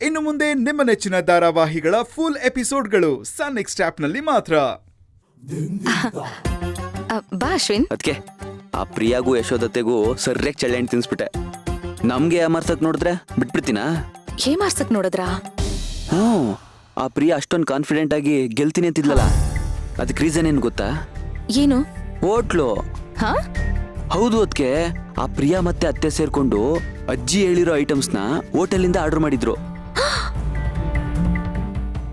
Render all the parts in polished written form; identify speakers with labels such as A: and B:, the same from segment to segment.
A: ಇನ್ನು ಮುಂದೆ ನಿಮ್ಮ ನೆಚ್ಚಿನ ಧಾರಾವಾಹಿಗಳ ಫುಲ್ ಎಪಿಸೋಡ್ಗಳು ಸನ್ ನೆಕ್ಸ್ಟ್ ಆಪ್ನಲ್ಲಿ ಮಾತ್ರ.
B: ಬಾ ಅಶ್ವಿನ್.
C: ಅದಕ್ಕೆ ಆ ಪ್ರಿಯಾಗೂ ಯಶೋದತ್ತೆಗೂ ಸರಿಯಾಗಿ ಚಳ್ಳೆ ಹಣ್ಣು ತಿನ್ಸ್ಬಿಟ್ಟೆ. ನಮ್ಗೆ ಅಮರ್ಸಕ್ ನೋಡಿದ್ರೆ ಬಿಟ್ಬಿಡ್ತೀನಾ?
B: ಹೇಮಾರ್ಸಕ್ ನೋಡಿದ್ರಾ?
C: ಆ ಪ್ರಿಯಾ ಅಷ್ಟೊಂದು ಕಾನ್ಫಿಡೆಂಟ್ ಆಗಿ ಗೆಲ್ತೀನಿ ಅಂತಿದ್ಲಲ್ಲ, ಅದಕ್ಕೆ ರೀಸನ್ ಏನು ಗೊತ್ತಾ?
B: ಏನು?
C: ಹೋಟ್ಲು.
B: ಹಾ
C: ಹೌದು, ಅದಕ್ಕೆ ಆ ಪ್ರಿಯಾ ಮತ್ತೆ ಅತ್ತೆ ಸೇರ್ಕೊಂಡು ಅಜ್ಜಿ ಹೇಳಿರೋ ಐಟಮ್ಸ್ನ ಹೋಟೆಲಿಂದ ಆರ್ಡರ್ ಮಾಡಿದ್ರು.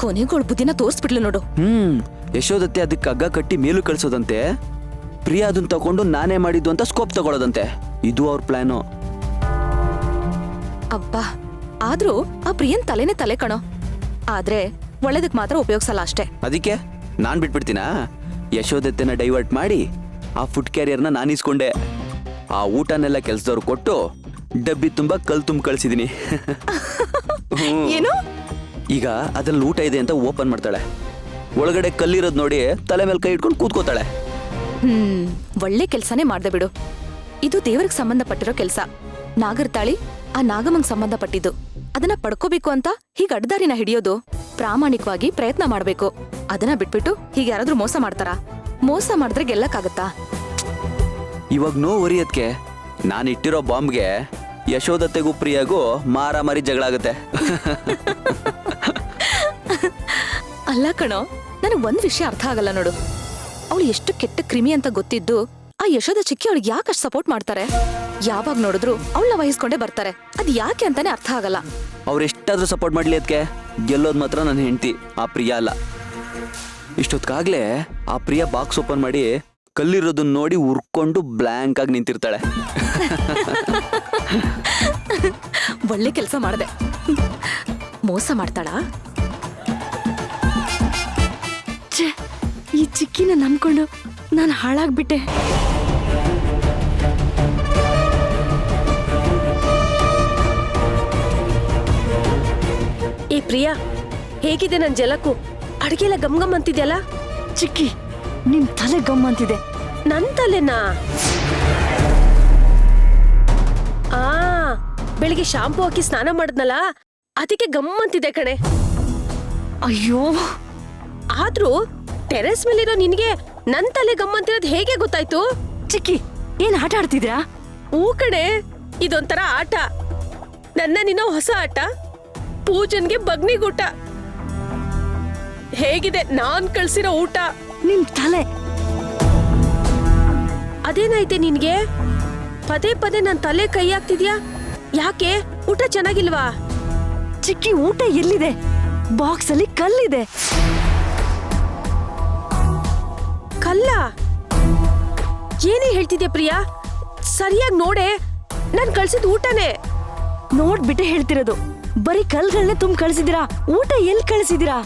B: ಕೊನೆಗೋಳ್ ಬುದ್ಧಿನ ತೋರ್ಸ್ಬಿಟ್ಲು ನೋಡು.
C: ಯಶೋದತ್ತೆ ಅದಕ್ಕೆ ಹಗ್ಗ ಕಟ್ಟಿ ಮೇಲೂ ಕಳ್ಸೋದಂತೆ, ಪ್ರಿಯಾ ಅದನ್ನ ತಗೊಂಡು ನಾನೇ ಮಾಡಿದ್ದು ಅಂತ ಸ್ಕೋಪ್ ತಗೊಳ್ಳೋದಂತೆ. ಇದು ಅವ್ರ ಪ್ಲಾನು.
B: ಅಬ್ಬಾ, ಆದ್ರೂ ಆ ಪ್ರಿಯನ್ ತಲೆನೇ ತಲೆ ಕಣೋ. ಆದ್ರೆ ಒಳ್ಳೇದಕ್ ಮಾತ್ರ ಉಪಯೋಗಿಸಲ್ಲ ಅಷ್ಟೇ.
C: ಅದಕ್ಕೆ ನಾನ್ ಬಿಟ್ಬಿಡ್ತೀನಾ? ಯಶೋದತ್ತೆನ ಡೈವರ್ಟ್ ಮಾಡಿ ಆ ಫುಡ್ ಕ್ಯಾರಿಯರ್ನ ನಾನು ಇಸ್ಕೊಂಡೆ. ಆ ಊಟನೆಲ್ಲ ಕೆಲ್ಸದವ್ರು ಕೊಟ್ಟು ಡಬ್ಬಿ ತುಂಬಾ ಕಲ್ ತುಂಬ ಕಳ್ಸಿದೀನಿ.
B: ಏನು?
C: ಈಗ ಅದ್ರಲ್ಲಿ ಊಟ ಇದೆ ಅಂತ ಓಪನ್ ಮಾಡ್ತಾಳೆ, ಒಳಗಡೆ ಕಲ್ಲಿರೋದ್ ನೋಡಿ ತಲೆ ಮೇಲೆ ಕೈ ಇಟ್ಕೊಂಡು ಕೂತ್ಕೋತಾಳೆ.
B: ಒಳ್ಳೆ ಕೆಲ್ಸನೇ ಮಾಡ್ದೆ ಬಿಡು. ಇದು ದೇವರಿಗೆ ಸಂಬಂಧಪಟ್ಟಿರೋ ಕೆಲ್ಸ. ನಾಗರತಾಳಿ ಆ ನಾಗಮ್ಮಂಗ್ ಸಂಬಂಧಪಟ್ಟಿದ್ದು. ಅದನ್ನ ಪಡ್ಕೋಬೇಕು ಅಂತ ಹೀಗ ಅಡ್ದಾರಿನ ಹಿಡಿಯೋದು ಪ್ರಾಮಾಣಿಕವಾಗಿ ಪ್ರಯತ್ನ ಮಾಡ್ಬೇಕು. ಅದನ್ನ ಬಿಟ್ಬಿಟ್ಟು ಹೀಗೆ ಯಾರಾದ್ರೂ ಮೋಸ ಮಾಡ್ತಾರಾ? ಮೋಸ ಮಾಡಿದ್ರೆ ಗೆಲ್ಲಕ್ಕಾಗತ್ತಾ?
C: ಇವಾಗ ನೋ ವರಿ, ಅದಕ್ಕೆ ನಾನು ಇಟ್ಟಿರೋ ಬಾಂಬ್ಗೆ ಯಶೋದತ್ತೆಗೂ ಪ್ರಿಯಾಗೂ ಮಾರಾಮಾರಿ ಜಗಳ ಆಗುತ್ತೆ.
B: ಅಲ್ಲ ಕಣೋ, ನನಗ್ ಒಂದ್ ವಿಷಯ ಅರ್ಥ ಆಗಲ್ಲ ನೋಡು. ಅವಳು ಎಷ್ಟು ಕೆಟ್ಟ ಕ್ರಿಮಿ ಅಂತ ಗೊತ್ತಿದ್ದು ಆ ಯಶೋದ ಚಿಕ್ಕಿ ಅವಳಿಗೆ ಯಾಕಷ್ಟು ಸಪೋರ್ಟ್ ಮಾಡ್ತಾರೆ? ಯಾವಾಗ ನೋಡಿದ್ರು ಅವಳನ್ನ ವಹಿಸ್ಕೊಂಡೇ ಬರ್ತಾರೆ. ಅದ್ ಯಾಕೆ ಅಂತಾನೆ ಅರ್ಥ ಆಗಲ್ಲ.
C: ಅವ್ರೆಷ್ಟಾದ್ರೂ ಸಪೋರ್ಟ್ ಮಾಡ್ಲಿ, ಅದಕ್ಕೆ ಗೆಲ್ಲೋದ್ ಮಾತ್ರ ನನ್ನ ಹೆಂಡತಿ, ಆ ಪ್ರಿಯಾ ಅಲ್ಲ. ಇಷ್ಟೊತ್ಕಾಗ್ಲೇ ಆ ಪ್ರಿಯಾ ಬಾಕ್ಸ್ ಓಪನ್ ಮಾಡಿ ಕಲ್ಲಿರೋದನ್ನ ನೋಡಿ ಉರ್ಕೊಂಡು ಬ್ಲ್ಯಾಂಕ್ ಆಗಿ ನಿಂತಿರ್ತಾಳೆ.
B: ಒಳ್ಳೆ ಕೆಲಸ ಮಾಡ್ದೆ. ಮೋಸ ಮಾಡ್ತಾಳಾ? ಈ ಚಿಕ್ಕಿನ ನಂಬ್ಕೊಂಡು ನಾನು ಹಾಳಾಗ್ಬಿಟ್ಟೆ.
D: ಏ ಪ್ರಿಯಾ, ಹೇಗಿದೆ ನನ್ ಜಲಕು? ಅಡ್ಗೆ ಎಲ್ಲ ಗಮ್ ಗಮ್ ಅಂತಿದ್ಯಲ್ಲ?
B: ಚಿಕ್ಕಿ, ನಿನ್ ತಲೆ ಗಮ್ ಅಂತಿದೆ.
D: ನನ್ ತಲೆನಾ? ಬೆಳಿಗ್ಗೆ ಶಾಂಪೂ ಹಾಕಿ ಸ್ನಾನ ಮಾಡಿದ್ನಲ್ಲ, ಅದಕ್ಕೆ ಗಮ್ ಅಂತಿದೆ ಕಣೆ.
B: ಅಯ್ಯೋ,
D: ಆದ್ರೂ ಟೆರೆಸ್ ಮೇಲಿರೋ ನಿನ್ಗೆ ನನ್ ತಲೆ ಗಮ್ ಅಂತಿರೋದ್ ಹೇಗೆ ಗೊತ್ತಾಯ್ತು?
B: ಚಿಕ್ಕಿ, ಏನ್ ಆಟ ಆಡ್ತಿದ್ಯಾ?
D: ಹೂ ಕಣೆ, ಇದೊಂಥರ ಆಟ. ನನ್ನ ನಿನ್ನ ಹೊಸ ಆಟ. ಪೂಜನ್ಗೆ ಬಗ್ನಿಗೂಟ. ಹೇಗಿದೆ ನಾನ್ ಕಳ್ಸಿರೋ ಊಟ?
B: ನಿನ್ ತಲೆ.
D: ಅದೇನಾಯ್ತೆ ನಿನ್ಗೆ? ಪದೇ ಪದೇ ನನ್ ತಲೆ ಕೈ ಹಾಕ್ತಿದ್ಯಾ ಯಾಕೆ? ಊಟ ಚೆನ್ನಾಗಿಲ್ವಾ?
B: ಚಿಕ್ಕಿ, ಊಟ ಎಲ್ಲಿದೆ? ಬಾಕ್ಸ್ ಅಲ್ಲಿ ಕಲ್ಲಿದೆ.
D: ಕಲ್ಲ? ಏನೇ ಹೇಳ್ತಿದ್ಯಾ ಪ್ರಿಯಾ? ಸರಿಯಾಗಿ ನೋಡೆ, ನಾನ್ ಕಳ್ಸಿದ್ ಊಟನೇ.
B: ನೋಡ್ಬಿಟ್ಟೆ ಹೇಳ್ತಿರೋದು. ಬರೀ ಕಲ್ಗಳನ್ನೇ ತುಂಬ ಕಳ್ಸಿದಿರಾ, ಊಟ ಎಲ್ಲಿ ಕಳ್ಸಿದಿರಾ?